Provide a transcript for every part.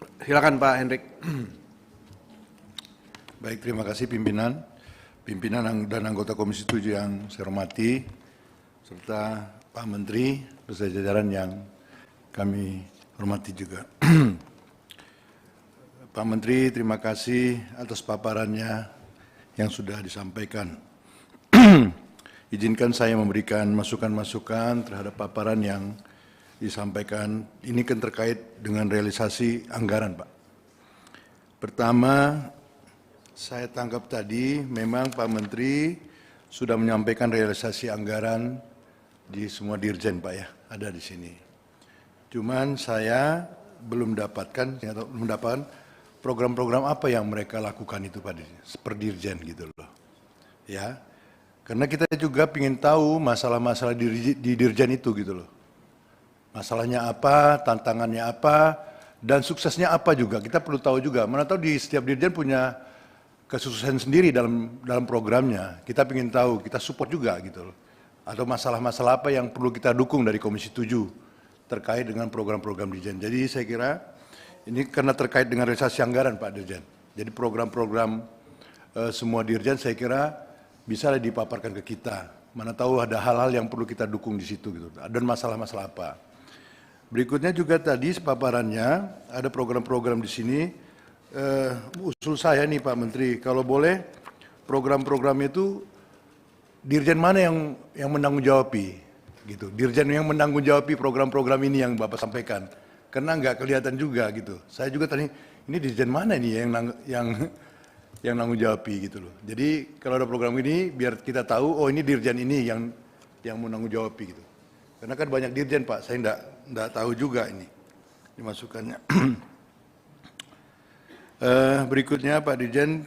Silakan Pak Hendrik. Baik, terima kasih pimpinan dan anggota Komisi 7 yang saya hormati, serta Pak Menteri beserta jajaran yang kami hormati juga. Pak Menteri, terima kasih atas paparannya yang sudah disampaikan. Izinkan saya memberikan masukan-masukan terhadap paparan yang disampaikan. Ini kan terkait dengan realisasi anggaran, Pak. Pertama, saya tangkap tadi memang Pak Menteri sudah menyampaikan realisasi anggaran di semua dirjen, Pak ya, ada di sini. Cuman saya belum mendapatkan program-program apa yang mereka lakukan itu Pak per dirjen gitu loh. Ya. Karena kita juga ingin tahu masalah-masalah di dirjen itu gitu loh. Masalahnya apa, tantangannya apa, dan suksesnya apa juga. Kita perlu tahu juga. Mana tahu di setiap dirjen punya kesuksesan sendiri dalam programnya. Kita ingin tahu, kita support juga gitu loh. Atau masalah-masalah apa yang perlu kita dukung dari Komisi 7 terkait dengan program-program dirjen. Jadi saya kira ini karena terkait dengan realisasi anggaran Pak Dirjen. Jadi program-program semua dirjen saya kira bisa dipaparkan ke kita. Mana tahu ada hal-hal yang perlu kita dukung di situ gitu. Dan masalah-masalah apa. Berikutnya juga tadi paparannya ada program-program di sini. Usul saya nih Pak Menteri, kalau boleh program-program itu dirjen mana yang menanggung jawabi gitu. Dirjen yang menanggung jawabi program-program ini yang Bapak sampaikan. Karena nggak kelihatan juga gitu. Saya juga tadi ini dirjen mana nih yang nanggung jawabi gitu loh. Jadi kalau ada program ini biar kita tahu oh ini dirjen ini yang menanggung jawabi gitu. Karena kan banyak dirjen Pak, saya enggak tahu juga ini masukannya. Berikutnya Pak Dirjen,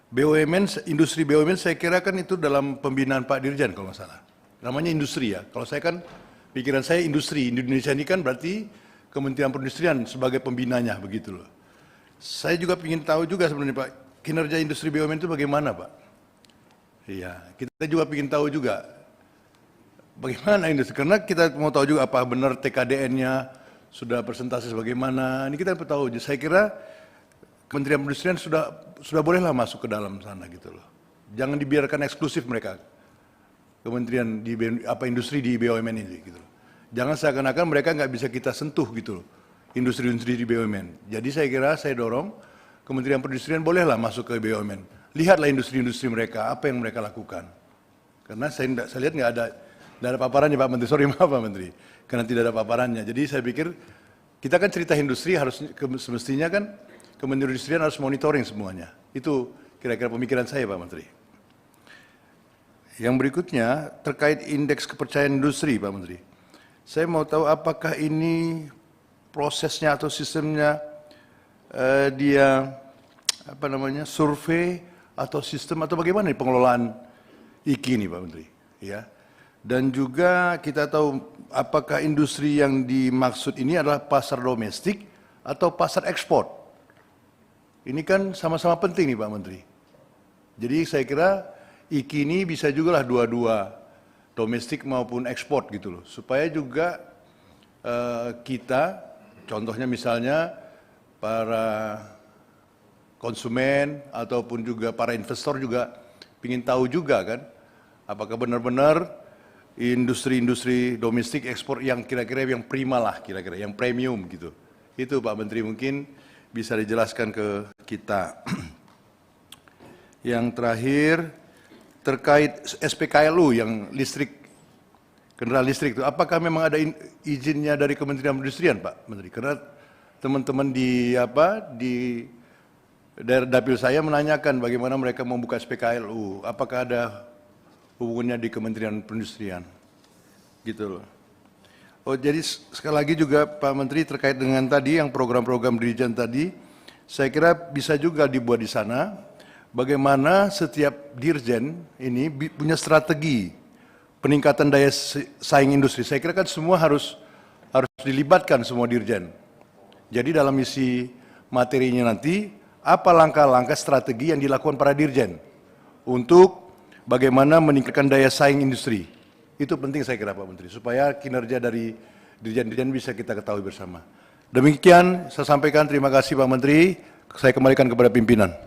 BUMN, industri BUMN saya kira kan itu dalam pembinaan Pak Dirjen kalau nggak salah. Namanya industri ya. Kalau saya kan pikiran saya industri. Indonesia ini kan berarti Kementerian Perindustrian sebagai pembinanya begitu loh. Saya juga ingin tahu juga sebenarnya Pak, kinerja industri BUMN itu bagaimana Pak? Iya, kita juga ingin tahu juga bagaimana industri. Karena kita mau tahu juga apa benar TKDN-nya sudah persentase bagaimana. Ini kita perlu tahu. Saya kira Kementerian Perindustrian sudah bolehlah masuk ke dalam sana gitu loh. Jangan dibiarkan eksklusif mereka. Kementerian di industri di BUMN ini gitu loh. Jangan seakan-akan mereka nggak bisa kita sentuh gitu loh. Industri-industri di BUMN. Jadi saya kira saya dorong Kementerian Perindustrian bolehlah masuk ke BUMN. Lihatlah industri-industri mereka, apa yang mereka lakukan. Karena saya lihat nggak ada paparannya Pak Menteri. Sorry maaf Pak Menteri. Karena tidak ada paparannya. Jadi saya pikir kita kan cerita industri harus semestinya kan Kementerian Perindustrian harus monitoring semuanya. Itu kira-kira pemikiran saya Pak Menteri. Yang berikutnya terkait indeks kepercayaan industri Pak Menteri. Saya mau tahu apakah ini prosesnya atau sistemnya dia survei atau sistem atau bagaimana pengelolaan IKI ini Pak Menteri, ya. Dan juga kita tahu apakah industri yang dimaksud ini adalah pasar domestik atau pasar ekspor. Ini kan sama-sama penting nih Pak Menteri. Jadi saya kira IKI ini bisa juga lah dua-dua domestik maupun ekspor gitu loh. Supaya juga kita contohnya misalnya para konsumen ataupun juga para investor juga ingin tahu juga kan apakah benar-benar industri-industri domestik ekspor yang kira-kira yang prima lah kira-kira yang premium gitu. Itu Pak Menteri mungkin bisa dijelaskan ke kita. Yang terakhir terkait SPKLU yang listrik kendaraan listrik itu, apakah memang ada izinnya dari Kementerian Perindustrian, Pak Menteri? Karena teman-teman di daerah dapil saya menanyakan bagaimana mereka membuka SPKLU, apakah ada hubungannya di Kementerian Perindustrian, gitu loh. Oh, jadi sekali lagi juga Pak Menteri terkait dengan tadi yang program-program dirjen tadi, saya kira bisa juga dibuat di sana. Bagaimana setiap dirjen ini punya strategi peningkatan daya saing industri. Saya kira kan semua harus dilibatkan semua dirjen. Jadi dalam isi materinya nanti, apa langkah-langkah strategi yang dilakukan para dirjen untuk bagaimana meningkatkan daya saing industri. Itu penting saya kira Pak Menteri, supaya kinerja dari dirjen-dirjen bisa kita ketahui bersama. Demikian saya sampaikan, terima kasih Pak Menteri. Saya kembalikan kepada pimpinan.